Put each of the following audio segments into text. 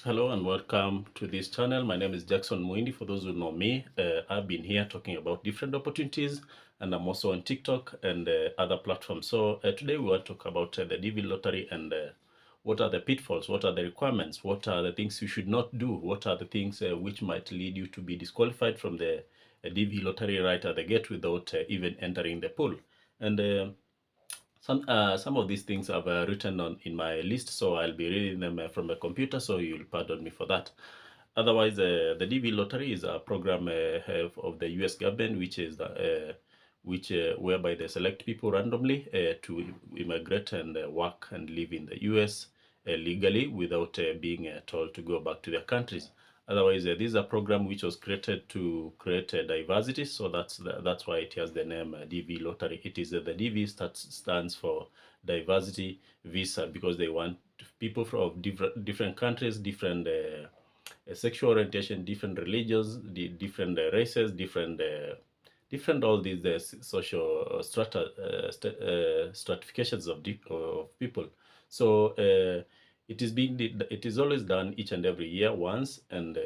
Hello and welcome to this channel. My name is Jackson Muindi. For those who know me, I've been here talking about different opportunities, and I'm also on TikTok and other platforms. So today we want to talk about the DV lottery and what are the pitfalls, what are the requirements, what are the things you should not do, what are the things which might lead you to be disqualified from the DV lottery right at the gate without even entering the pool. And some of these things I've written on in my list, so I'll be reading them from a computer, so you'll pardon me for that. Otherwise, the DV lottery is a program of the U.S. government, which is whereby they select people randomly to immigrate and work and live in the U.S. Legally without being told to go back to their countries. Otherwise, this is a program which was created to create diversity, so that's why it has the name DV Lottery. It is the DV stands for diversity visa, because they want people from different countries, different sexual orientation, different religions, different races, different all these social stratifications of people. So it is always done each and every year once, and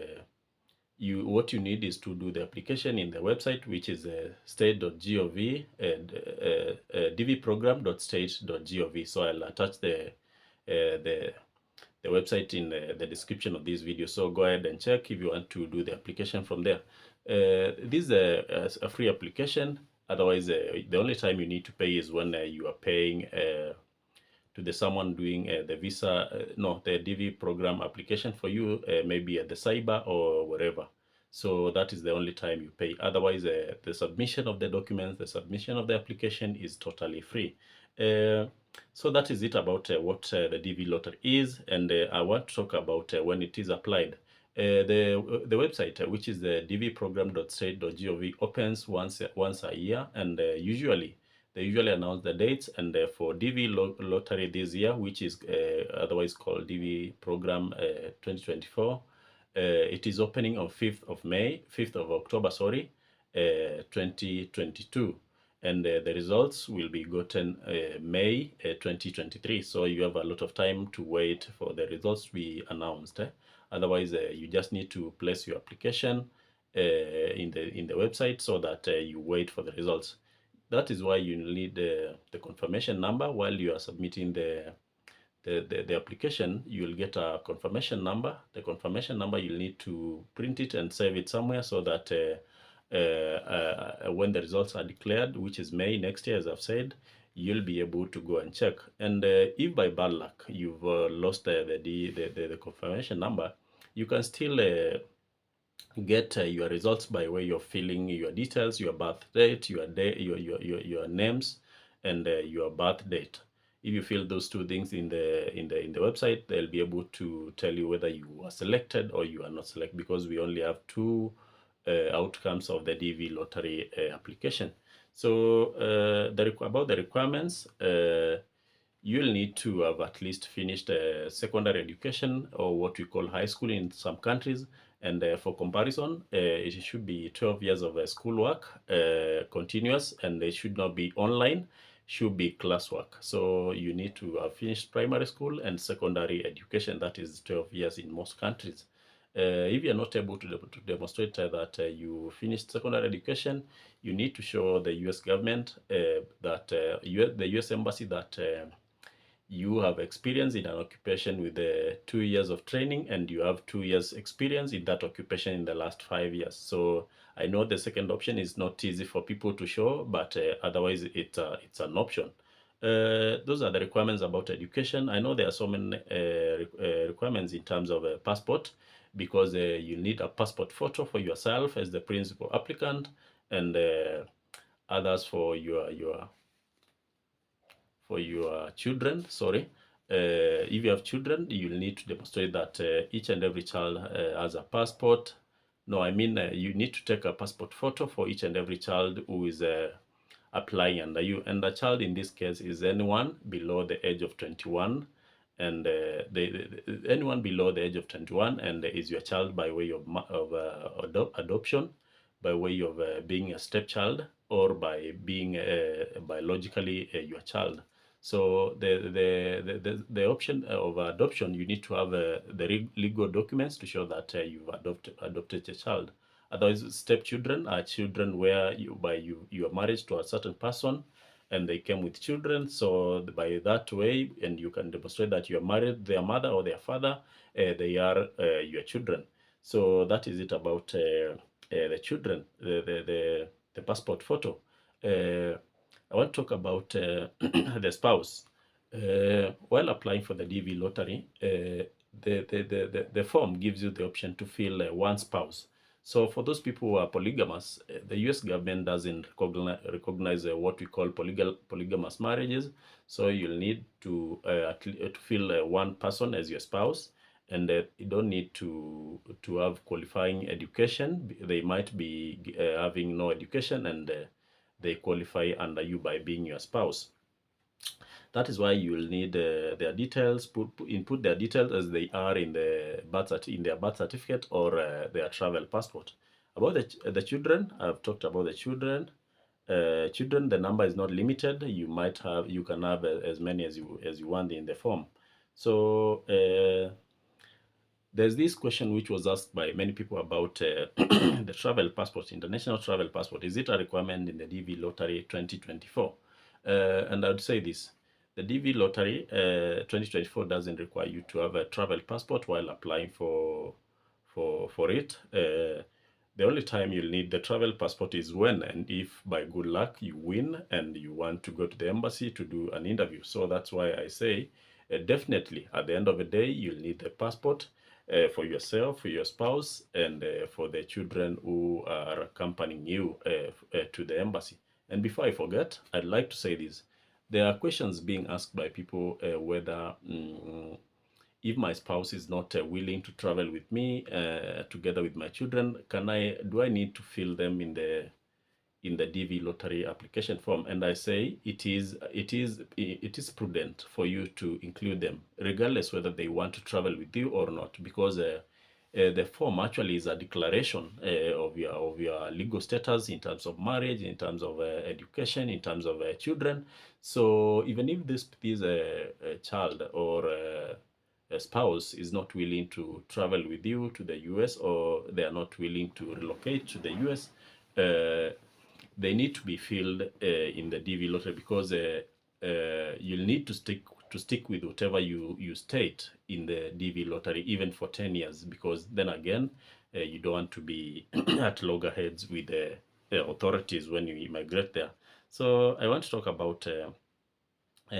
what you need is to do the application in the website, which is state.gov and dvprogram.state.gov. So I'll attach the website in the description of this video. So go ahead and check if you want to do the application from there. This is a free application. Otherwise, the only time you need to pay is when you are paying to the someone doing the the DV program application for you, maybe at the cyber or wherever. So that is the only time you pay. Otherwise, the submission of the documents, the submission of the application is totally free. So that is it about what the DV lottery is, and I want to talk about when it is applied. The website, which is the dvprogram.state.gov, opens once a year, and they usually announce the dates. And for DV lottery this year, which is otherwise called DV program 2024, it is opening on 5th of October, 2022. And the results will be gotten May 2023. So you have a lot of time to wait for the results to be announced. Otherwise, you just need to place your application in the website, so that you wait for the results. That is why you need the confirmation number while you are submitting the application. You will get a confirmation number. The confirmation number, you'll need to print it and save it somewhere, so that when the results are declared, which is May next year, as I've said, you'll be able to go and check. And if by bad luck you've lost the confirmation number, you can still get your results by way of filling your details, your birth date, your names, and your birth date. If you fill those two things in the website, they'll be able to tell you whether you are selected or you are not selected, because we only have two outcomes of the DV lottery application. So about the requirements, you'll need to have at least finished secondary education, or what we call high school in some countries. And for comparison, it should be 12 years of schoolwork, continuous, and it should not be online, should be classwork. So you need to have finished primary school and secondary education. That is 12 years in most countries. If you're not able to demonstrate that you finished secondary education, you need to show the U.S. government, that the U.S. Embassy, that you have experience in an occupation with 2 years of training, and you have 2 years experience in that occupation in the last 5 years. So I know the second option is not easy for people to show, but otherwise it's an option. Those are the requirements about education. I know there are so many requirements in terms of a passport, because you need a passport photo for yourself as the principal applicant, and others for your children. If you have children, you'll need to demonstrate that each and every child has a passport. No, I mean, you need to take a passport photo for each and every child who is applying under you. And the child in this case is anyone below the age of 21. And anyone below the age of 21 and is your child by way of adoption, by way of being a stepchild, or by being biologically your child. So the option of adoption, you need to have the legal documents to show that you've adopted a child. Otherwise, stepchildren are children where you are married to a certain person and they came with children. So by that way, and you can demonstrate that you are married their mother or their father, they are your children. So that is it about the children, the passport photo. I want to talk about the spouse. While applying for the DV lottery, the form gives you the option to fill one spouse. So for those people who are polygamous, the US government doesn't recognize what we call polygamous marriages. So you'll need to fill one person as your spouse, and you don't need to have qualifying education. They might be having no education, and they qualify under you by being your spouse. That is why you will need their details, input their details as they are in their birth certificate or their travel passport. About the children, I've talked about the children. Children, the number is not limited. You can have as many as you want in the form. So there's this question which was asked by many people about the travel passport, international travel passport. Is it a requirement in the DV lottery 2024? And I would say this. The DV lottery 2024 doesn't require you to have a travel passport while applying for it. The only time you'll need the travel passport is when and if by good luck you win and you want to go to the embassy to do an interview. So that's why I say definitely at the end of the day you'll need the passport for yourself, for your spouse, and for the children who are accompanying you to the embassy. And before I forget, I'd like to say this. There are questions being asked by people whether if my spouse is not willing to travel with me together with my children, do I need to fill them in the DV lottery application form? And I say it is prudent for you to include them, regardless whether they want to travel with you or not, because the form actually is a declaration of your legal status in terms of marriage, in terms of education, in terms of children. So even if this child or a spouse is not willing to travel with you to the US, or they are not willing to relocate to the US, they need to be filled in the DV lottery, because you'll need to stick with whatever you state in the DV lottery, even for 10 years, because then again, you don't want to be at loggerheads with the authorities when you immigrate there. So I want to talk about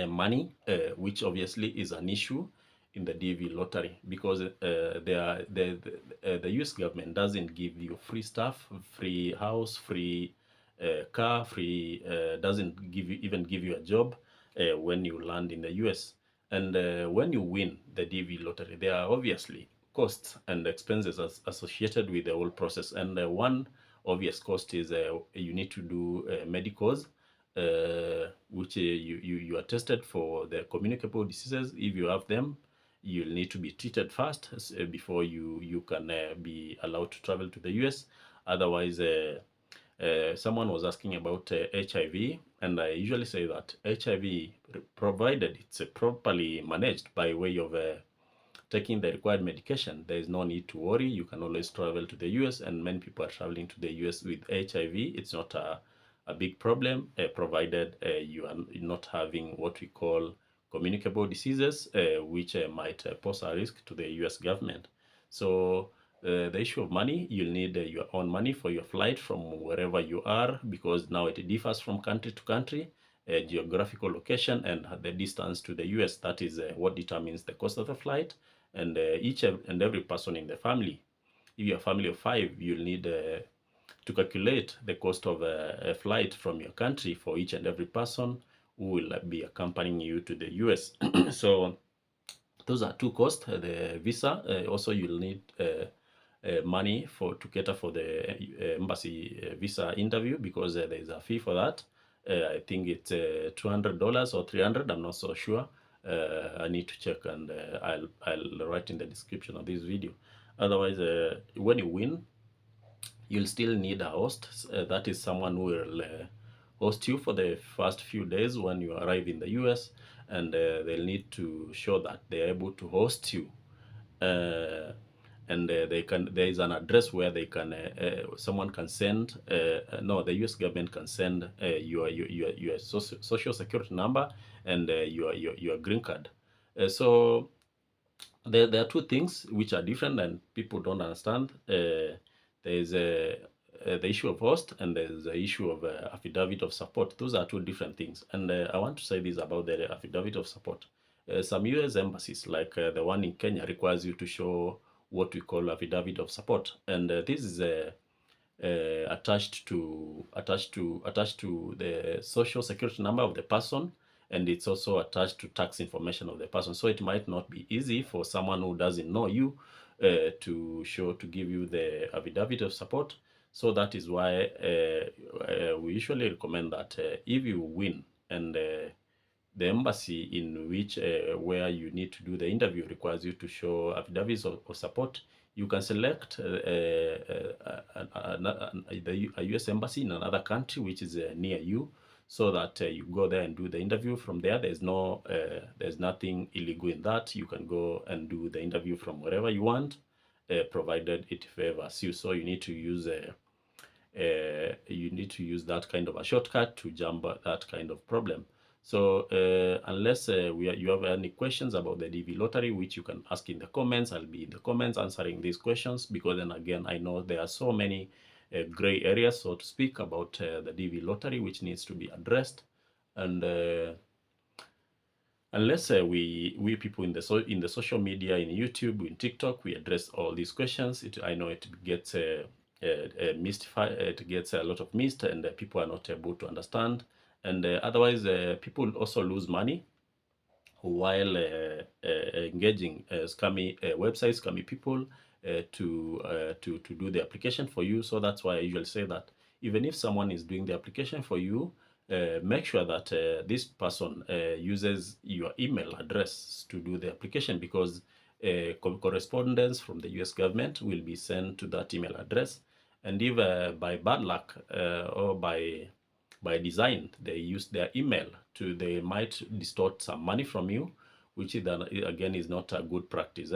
money, which obviously is an issue in the DV lottery, because the US government doesn't give you free stuff, free house, free car, free, doesn't even give you a job when you land in the US. And when you win the DV lottery, there are obviously costs and expenses associated with the whole process. And one obvious cost is you need to do medicals, which you are tested for the communicable diseases. If you have them, you'll need to be treated first before you can be allowed to travel to the US. Otherwise, someone was asking about HIV, and I usually say that HIV, provided it's properly managed by way of taking the required medication, there is no need to worry. You can always travel to the US, and many people are traveling to the US with HIV. It's not a big problem, provided you are not having what we call communicable diseases, which might pose a risk to the US government. So the issue of money, you'll need your own money for your flight from wherever you are, because now it differs from country to country, geographical location, and the distance to the US. That is what determines the cost of the flight. And each and every person in the family, if you're a family of 5, you'll need to calculate the cost of a flight from your country for each and every person who will be accompanying you to the US. So those are two costs. The visa, also you'll need money to cater for the embassy visa interview, because there is a fee for that. I think it's $200 or $300. I'm not so sure. I need to check, and I'll write in the description of this video. Otherwise, when you win, you'll still need a host. That is someone who will host you for the first few days when you arrive in the US. and they'll need to show that they're able to host you. And they can, there is an address where they can someone can send no, the US government can send your social security number and your green card. So there are two things which are different and people don't understand. There is the issue of host, and there's the issue of affidavit of support. Those are two different things. And I want to say this about the affidavit of support. Some US embassies, like the one in Kenya, requires you to show what we call affidavit of support, and this is attached to the social security number of the person, and it's also attached to tax information of the person. So it might not be easy for someone who doesn't know you to give you the affidavit of support. So that is why we usually recommend that if you win and the embassy in which where you need to do the interview requires you to show affidavits of support, you can select a US embassy in another country which is near you, so that you go there and do the interview from there. There's nothing illegal in that. You can go and do the interview from wherever you want, provided it favors you. So you need to use that kind of a shortcut to jump that kind of problem. So unless you have any questions about the DV lottery, which you can ask in the comments, I'll be in the comments answering these questions, because then again, I know there are so many gray areas, so to speak, about the DV lottery, which needs to be addressed. And unless we people in the social media, in YouTube, in TikTok, we address all these questions, I know it gets mystified, it gets a lot of mist, and people are not able to understand. And otherwise, people also lose money while engaging scammy websites, scammy people to do the application for you. So that's why I usually say that even if someone is doing the application for you, make sure that this person uses your email address to do the application, because correspondence from the US government will be sent to that email address. And if by bad luck or by design they use their email they might distort some money from you, which is then, again, is not a good practice.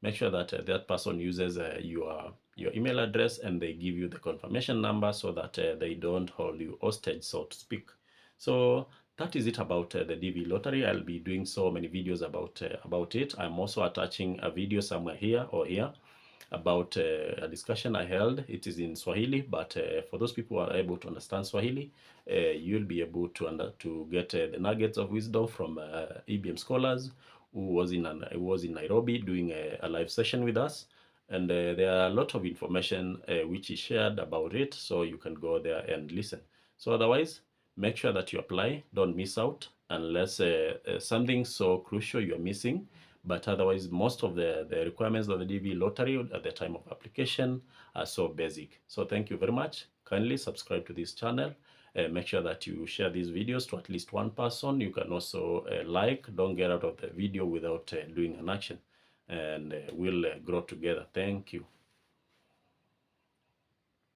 Make sure that that person uses your email address, and they give you the confirmation number, so that they don't hold you hostage, so to speak. So that is it about the DV lottery. I'll be doing so many videos about it. I'm also attaching a video somewhere here or here about a discussion I held. It is in Swahili, but for those people who are able to understand Swahili, you'll be able to get the nuggets of wisdom from EBM scholars who was in Nairobi doing a live session with us. And there are a lot of information which is shared about it, so you can go there and listen. So otherwise, make sure that you apply. Don't miss out unless something so crucial you're missing. But otherwise, most of the requirements of the DV lottery at the time of application are so basic. So thank you very much. Kindly subscribe to this channel. Make sure that you share these videos to at least one person. You can also like. Don't get out of the video without doing an action. And we'll grow together. Thank you.